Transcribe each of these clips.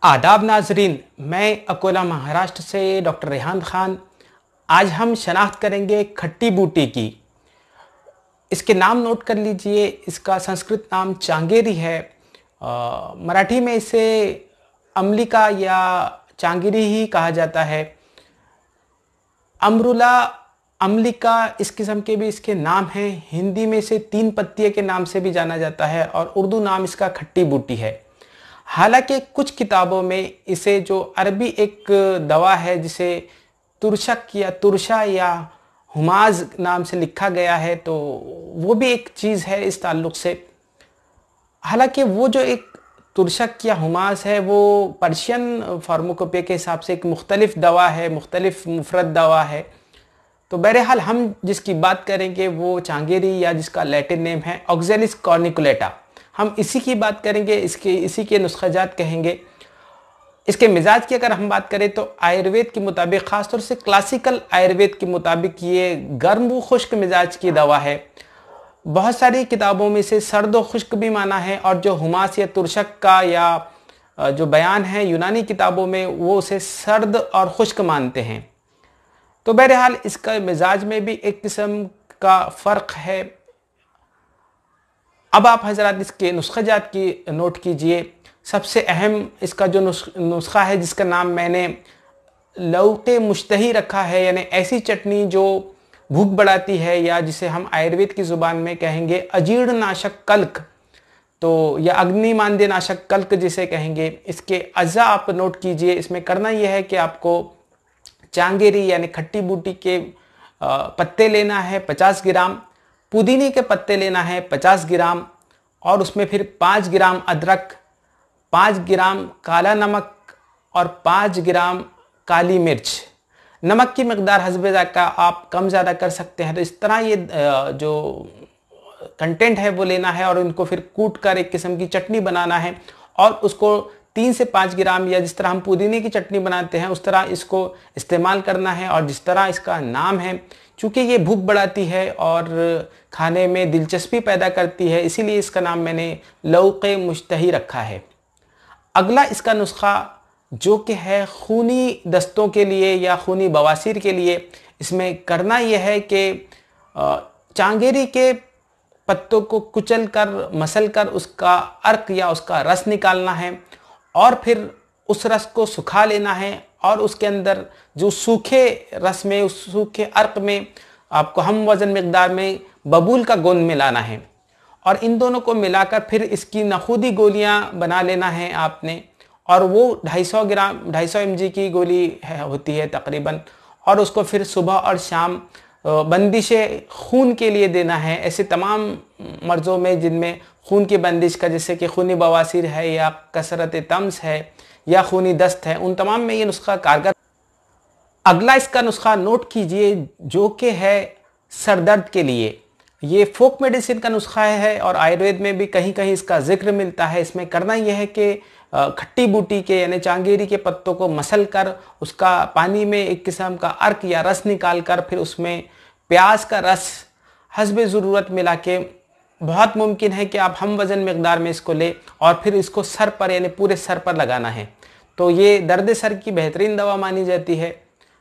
आदाब नाजरीन, मैं अकोला महाराष्ट्र से डॉक्टर रेहान खान। आज हम शनाख्त करेंगे खट्टी बूटी की। इसके नाम नोट कर लीजिए। इसका संस्कृत नाम चांगेरी है। मराठी में इसे अम्लिका या चांगेरी ही कहा जाता है। अमरुला, अम्लिका इस किस्म के भी इसके नाम हैं। हिंदी में इसे तीन पत्तिये के नाम से भी जाना जाता है और उर्दू नाम इसका खट्टी बूटी है। हालांकि कुछ किताबों में इसे जो अरबी एक दवा है जिसे तुरशक या तुरशा या हुमाज नाम से लिखा गया है, तो वो भी एक चीज़ है इस ताल्लुक़ से। हालांकि वो जो एक तुरशक या हुमाज है वो पर्शियन फार्माकोपिया के हिसाब से एक मुख्तलिफ दवा है, मुख्तलिफ मुफरद दवा है। तो बहरहाल हम जिसकी बात करेंगे वो चांगेरी या जिसका लैटिन नेम है ऑक्जेलिस कॉर्निकुलेटा, हम इसी की बात करेंगे। इसी के नुस्खाजात कहेंगे। इसके मिजाज की अगर हम बात करें तो आयुर्वेद के मुताबिक, ख़ासतौर से क्लासिकल आयुर्वेद के मुताबिक, ये गर्म व खुश्क मिजाज की दवा है। बहुत सारी किताबों में इसे सर्द व खुश्क भी माना है और जो हुमास या तुरशक का या जो बयान है यूनानी किताबों में वो उसे सर्द और खुश्क मानते हैं। तो बहरहाल इसका मिजाज में भी एक किस्म का फ़र्क है। अब आप हजरात इसके नुस्खाजात की नोट कीजिए। सबसे अहम इसका जो नुस्खा है जिसका नाम मैंने लौके मुश्तही रखा है, यानी ऐसी चटनी जो भूख बढ़ाती है, या जिसे हम आयुर्वेद की ज़ुबान में कहेंगे अजीर्ण नाशक कल्क, तो या अग्निमांद्य नाशक कल्क जिसे कहेंगे। इसके अज्जा आप नोट कीजिए। इसमें करना यह है कि आपको चांगेरी यानी खट्टी बूटी के पत्ते लेना है 50 ग्राम, पुदीने के पत्ते लेना है 50 ग्राम, और उसमें फिर 5 ग्राम अदरक, 5 ग्राम काला नमक और 5 ग्राम काली मिर्च। नमक की मकदार हस्बे ज़ायक़ा आप कम ज़्यादा कर सकते हैं। तो इस तरह ये जो कंटेंट है वो लेना है और इनको फिर कूट कर एक किस्म की चटनी बनाना है और उसको 3 से 5 ग्राम, या जिस तरह हम पुदीने की चटनी बनाते हैं उस तरह इसको इस्तेमाल करना है। और जिस तरह इसका नाम है, चूँकि ये भूख बढ़ाती है और खाने में दिलचस्पी पैदा करती है, इसीलिए इसका नाम मैंने लौके मुश्तही रखा है। अगला इसका नुस्खा जो कि है खूनी दस्तों के लिए या खूनी बवासीर के लिए, इसमें करना यह है कि चांगेरी के पत्तों को कुचल कर, मसल कर उसका अर्क या उसका रस निकालना है और फिर उस रस को सुखा लेना है और उसके अंदर जो सूखे रस में, उस सूखे अर्क में आपको हम वज़न मकदार में बबूल का गोंद मिलाना है और इन दोनों को मिलाकर फिर इसकी नखूदी गोलियां बना लेना है आपने। और वो 250 ग्राम 250 mg की गोली होती है तकरीबन, और उसको फिर सुबह और शाम बंदिश खून के लिए देना है। ऐसे तमाम मर्ज़ों में जिनमें खून की बंदिश का, जैसे कि खूनी बवासीर है या कसरत तम्स है या खूनी दस्त है, उन तमाम में ये नुस्खा कारगर। अगला इसका नुस्खा नोट कीजिए जो कि है सर दर्द के लिए। ये फोक मेडिसिन का नुस्खा है और आयुर्वेद में भी कहीं कहीं इसका जिक्र मिलता है। इसमें करना यह है कि खट्टी बूटी के यानी चांगेरी के पत्तों को मसल कर उसका पानी में एक किस्म का अर्क या रस निकाल कर फिर उसमें प्याज का रस हस्बे ज़रूरत मिला के, बहुत मुमकिन है कि आप हम वज़न मकदार में इसको ले और फिर इसको सर पर यानी पूरे सर पर लगाना है। तो ये दर्द सर की बेहतरीन दवा मानी जाती है।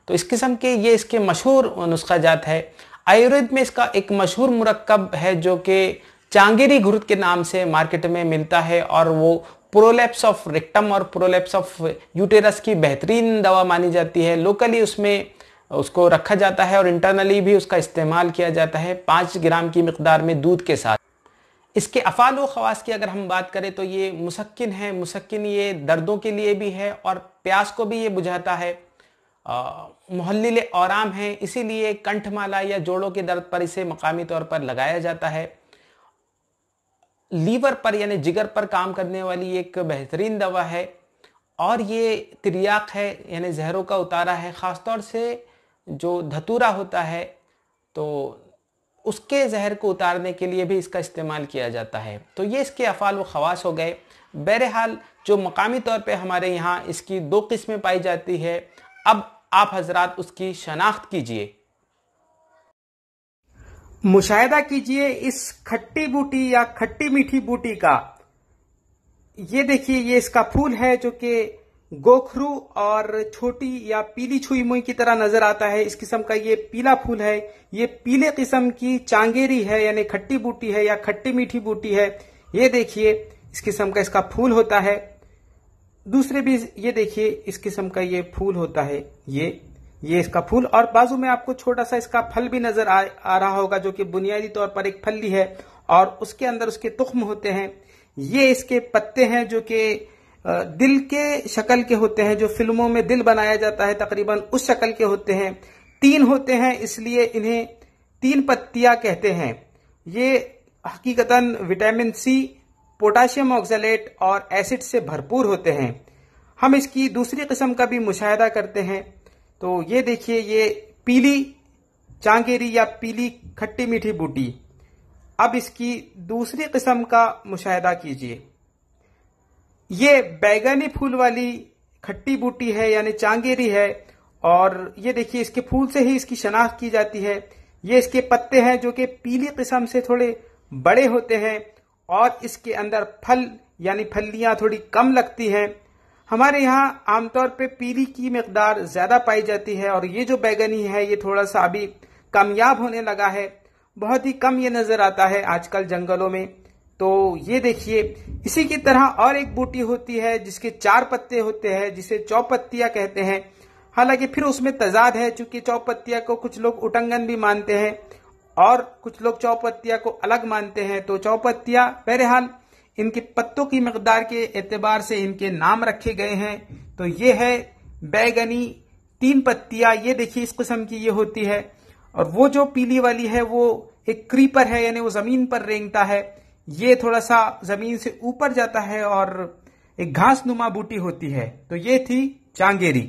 तो इस किस्म के ये इसके मशहूर नुस्खाजात है। आयुर्वेद में इसका एक मशहूर मुरक्कब है जो कि चांगेरी घुर्त के नाम से मार्केट में मिलता है और वो प्रोलैप्स ऑफ रेक्टम और प्रोलैप्स ऑफ यूटेरस की बेहतरीन दवा मानी जाती है। लोकली उसमें उसको रखा जाता है और इंटरनली भी उसका इस्तेमाल किया जाता है 5 ग्राम की मकदार में दूध के साथ। इसके अफ़ाल व ख़वास की अगर हम बात करें तो ये मुसक्किन है। मुसक्किन ये दर्दों के लिए भी है और प्यास को भी ये बुझाता है। मुहल्लिल औराम है, इसीलिए कंठमाला या जोड़ों के दर्द पर इसे मकामी तौर पर लगाया जाता है। लीवर पर यानी जिगर पर काम करने वाली एक बेहतरीन दवा है और ये तिर्याक है यानी जहरों का उतारा है। ख़ासतौर से जो धतूरा होता है तो उसके जहर को उतारने के लिए भी इसका इस्तेमाल किया जाता है। तो ये इसके अफ़ाल व ख़वास हो गए। बहरहाल जो मकामी तौर पे हमारे यहाँ इसकी 2 किस्में पाई जाती है। अब आप हजरात उसकी शनाख्त कीजिए, मुशाहिदा कीजिए इस खट्टी बूटी या खट्टी मीठी बूटी का। ये देखिए, ये इसका फूल है जो कि गोखरू और छोटी या पीली छुई मुई की तरह नजर आता है। इस किस्म का ये पीला फूल है। ये पीले किस्म की चांगेरी है, यानी खट्टी बूटी है या खट्टी मीठी बूटी है। ये देखिए इस किस्म का इसका फूल होता है। दूसरे भी ये देखिए इस किस्म का ये फूल होता है। ये इसका फूल, और बाजू में आपको छोटा सा इसका फल भी नजर आ रहा होगा, जो कि बुनियादी तौर पर एक फली है और उसके अंदर उसके तुख्म होते हैं। ये इसके पत्ते हैं जो कि दिल के शक्ल के होते हैं, जो फिल्मों में दिल बनाया जाता है तकरीबन उस शक्ल के होते हैं। 3 होते हैं, इसलिए इन्हें 3 पत्तियां कहते हैं। ये हकीकतन विटामिन सी, पोटाशियम ऑक्सलेट और एसिड से भरपूर होते हैं। हम इसकी दूसरी किस्म का भी मुशाहिदा करते हैं। तो ये देखिए ये पीली चांगेरी या पीली खट्टी मीठी बूटी। अब इसकी दूसरी किस्म का मुशाहिदा कीजिए। ये बैगनी फूल वाली खट्टी बूटी है, यानी चांगेरी है, और ये देखिए इसके फूल से ही इसकी शनाख्त की जाती है। ये इसके पत्ते हैं जो कि पीली किस्म से थोड़े बड़े होते हैं और इसके अंदर फल यानी फलियां थोड़ी कम लगती हैं। हमारे यहाँ आमतौर पे पीली की मिकदार ज्यादा पाई जाती है और ये जो बैगनी है ये थोड़ा सा अभी कामयाब होने लगा है। बहुत ही कम ये नजर आता है आजकल जंगलों में। तो ये देखिए इसी की तरह और एक बूटी होती है जिसके 4 पत्ते होते हैं, जिसे चौपत्तियां कहते हैं। हालांकि फिर उसमें तजाद है, चूंकि चौपत्तियां को कुछ लोग उटंगन भी मानते हैं और कुछ लोग चौपत्तियां को अलग मानते हैं। तो चौपत्तियां बहरहाल इनके पत्तों की मिकदार के एतबार से इनके नाम रखे गए हैं। तो ये है बैगनी 3 पत्तियां। ये देखिए इस किस्म की ये होती है, और वो जो पीली वाली है वो एक क्रीपर है, यानी वो जमीन पर रेंगता है। ये थोड़ा सा जमीन से ऊपर जाता है और एक घास नुमा बूटी होती है। तो ये थी चांगेरी।